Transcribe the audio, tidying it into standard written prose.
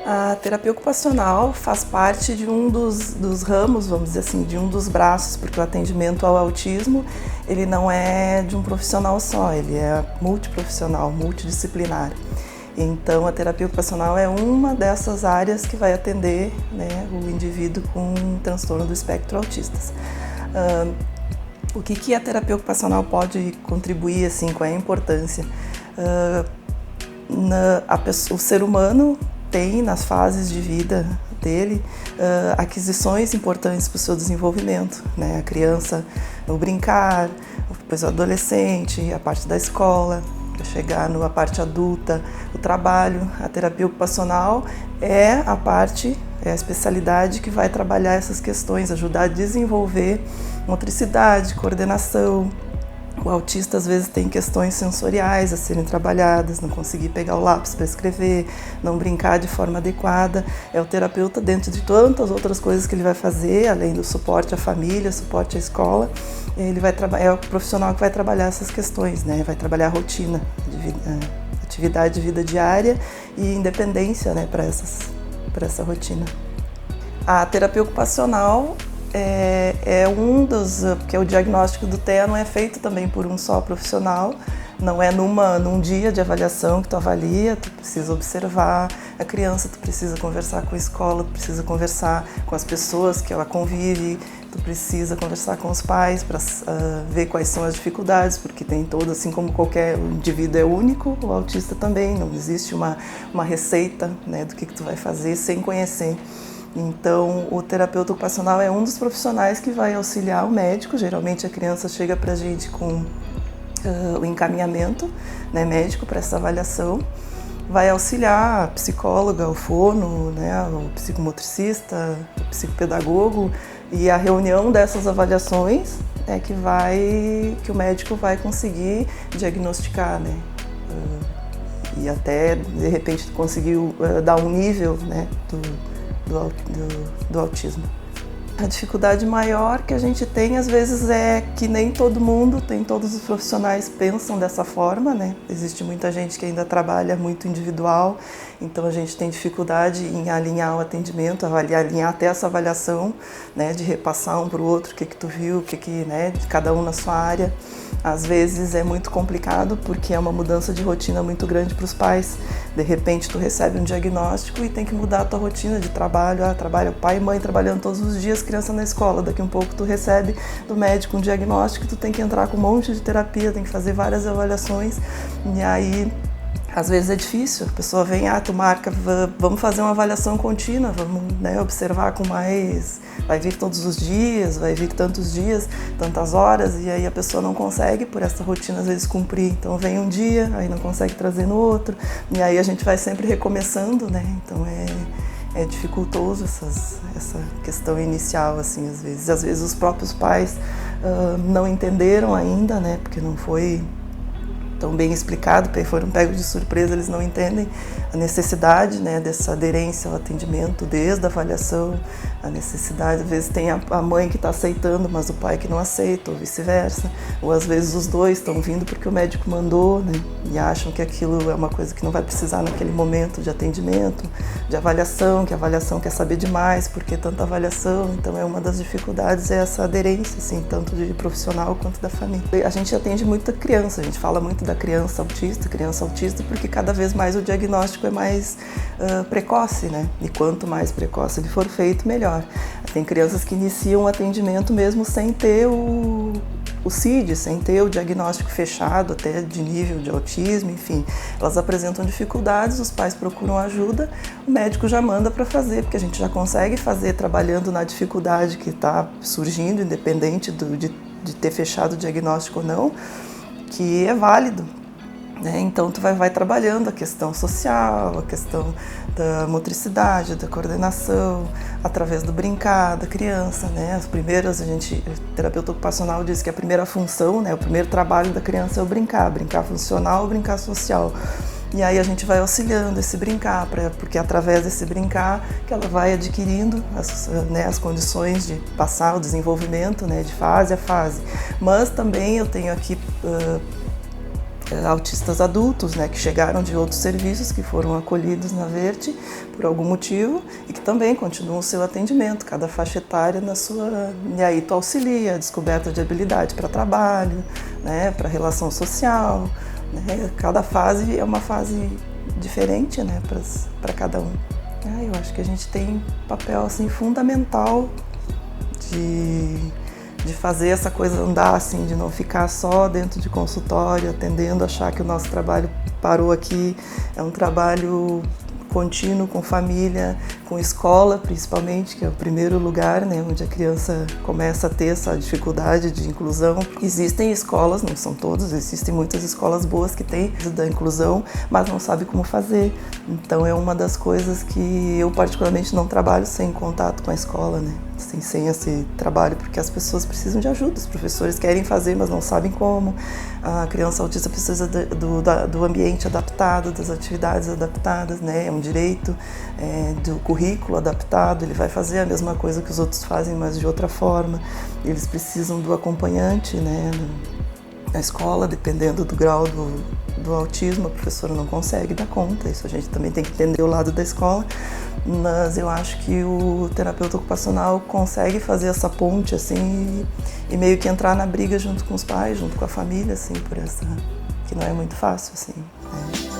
A terapia ocupacional faz parte de um dos ramos, vamos dizer assim, de um dos braços, porque o atendimento ao autismo, ele não é de um profissional só, ele é multiprofissional, multidisciplinar. Então, a terapia ocupacional é uma dessas áreas que vai atender, né, o indivíduo com um transtorno do espectro autista. O que a terapia ocupacional pode contribuir, assim, qual é a importância? O ser humano tem nas fases de vida dele aquisições importantes para o seu desenvolvimento, né? A criança, o brincar, depois o adolescente, a parte da escola, chegar na parte adulta, o trabalho. A terapia ocupacional é a especialidade que vai trabalhar essas questões, ajudar a desenvolver motricidade, coordenação. O autista às vezes tem questões sensoriais a serem trabalhadas, não conseguir pegar o lápis para escrever, não brincar de forma adequada. É o terapeuta, dentro de tantas outras coisas que ele vai fazer, além do suporte à família, suporte à escola, é o profissional que vai trabalhar essas questões, né? Vai trabalhar a rotina, atividade de vida diária e independência, né, para essa rotina. A terapia ocupacional porque o diagnóstico do TEA não é feito também por um só profissional, não é num dia de avaliação que tu avalia, tu precisa observar a criança, tu precisa conversar com a escola, tu precisa conversar com as pessoas que ela convive, tu precisa conversar com os pais para ver quais são as dificuldades, porque tem todo, assim como qualquer indivíduo é único, o autista também, não existe uma receita, né, do que tu vai fazer sem conhecer. Então, o terapeuta ocupacional é um dos profissionais que vai auxiliar o médico. Geralmente a criança chega para a gente com o encaminhamento, né, médico para essa avaliação. Vai auxiliar a psicóloga, o fono, né, o psicomotricista, o psicopedagogo, e a reunião dessas avaliações é que o médico vai conseguir diagnosticar, né, e até de repente conseguir dar um nível, né, do autismo. A dificuldade maior que a gente tem, às vezes, é que nem todo mundo, todos os profissionais pensam dessa forma, né? Existe muita gente que ainda trabalha muito individual, então a gente tem dificuldade em alinhar o atendimento, alinhar até essa avaliação, né? De repassar um para o outro o que tu viu, né? De cada um na sua área. Às vezes é muito complicado porque é uma mudança de rotina muito grande para os pais. De repente tu recebe um diagnóstico e tem que mudar a tua rotina de trabalho. Trabalha pai e mãe trabalhando todos os dias, criança na escola. Daqui um pouco tu recebe do médico um diagnóstico, tu tem que entrar com um monte de terapia, tem que fazer várias avaliações. E aí, às vezes é difícil, a pessoa vem, tu marca, vamos fazer uma avaliação contínua, vamos, né, observar com mais, vai vir todos os dias, vai vir tantos dias, tantas horas, e aí a pessoa não consegue, por essa rotina, às vezes cumprir. Então vem um dia, aí não consegue trazer no outro, e aí a gente vai sempre recomeçando, né, então é dificultoso essa questão inicial, assim, às vezes. Às vezes os próprios pais não entenderam ainda, né, porque não foi tão bem explicado, foram pegos de surpresa, eles não entendem a necessidade, né, dessa aderência ao atendimento, desde a avaliação, a necessidade. Às vezes tem a mãe que está aceitando, mas o pai que não aceita, ou vice-versa. Ou às vezes os dois estão vindo porque o médico mandou, né, e acham que aquilo é uma coisa que não vai precisar naquele momento de atendimento, de avaliação, que a avaliação quer saber demais, porque tanta avaliação. Então é uma das dificuldades, é essa aderência, assim, tanto de profissional quanto da família. A gente atende muita criança, a gente fala muito da criança autista, porque cada vez mais o diagnóstico é mais precoce, né? E quanto mais precoce ele for feito, melhor. Tem crianças que iniciam o atendimento mesmo sem ter o CID, sem ter o diagnóstico fechado, até de nível de autismo, enfim. Elas apresentam dificuldades, os pais procuram ajuda, o médico já manda para fazer, porque a gente já consegue fazer trabalhando na dificuldade que está surgindo, independente de ter fechado o diagnóstico ou não, que é válido, né? Então tu vai trabalhando a questão social, a questão da motricidade, da coordenação, através do brincar da criança, né? As primeiras, o terapeuta ocupacional diz que a primeira função, né, o primeiro trabalho da criança é o brincar funcional, brincar social. E aí a gente vai auxiliando esse brincar, porque é através desse brincar que ela vai adquirindo as condições de passar o desenvolvimento, né, de fase a fase. Mas também eu tenho aqui autistas adultos, né, que chegaram de outros serviços, que foram acolhidos na Verde por algum motivo e que também continuam o seu atendimento, cada faixa etária na sua... E aí tu auxilia a descoberta de habilidade para trabalho, né, para relação social, né, cada fase é uma fase diferente, né, para cada um. Eu acho que a gente tem um papel assim, fundamental de fazer essa coisa andar, assim, de não ficar só dentro de consultório, atendendo, achar que o nosso trabalho parou aqui. É um trabalho contínuo com família, com escola principalmente, que é o primeiro lugar, né, onde a criança começa a ter essa dificuldade de inclusão. Existem escolas, não são todas, existem muitas escolas boas que têm da inclusão, mas não sabem como fazer. Então é uma das coisas que eu particularmente não trabalho sem contato com a escola, né? Sem esse trabalho, porque as pessoas precisam de ajuda, os professores querem fazer, mas não sabem como. A criança autista precisa do ambiente adaptado, das atividades adaptadas, né? É um direito do currículo adaptado, ele vai fazer a mesma coisa que os outros fazem, mas de outra forma. Eles precisam do acompanhante, né? Na escola, dependendo do grau do autismo, a professora não consegue dar conta, isso a gente também tem que entender o lado da escola, mas eu acho que o terapeuta ocupacional consegue fazer essa ponte, assim, e meio que entrar na briga junto com os pais, junto com a família, assim, por essa, que não é muito fácil, assim, né?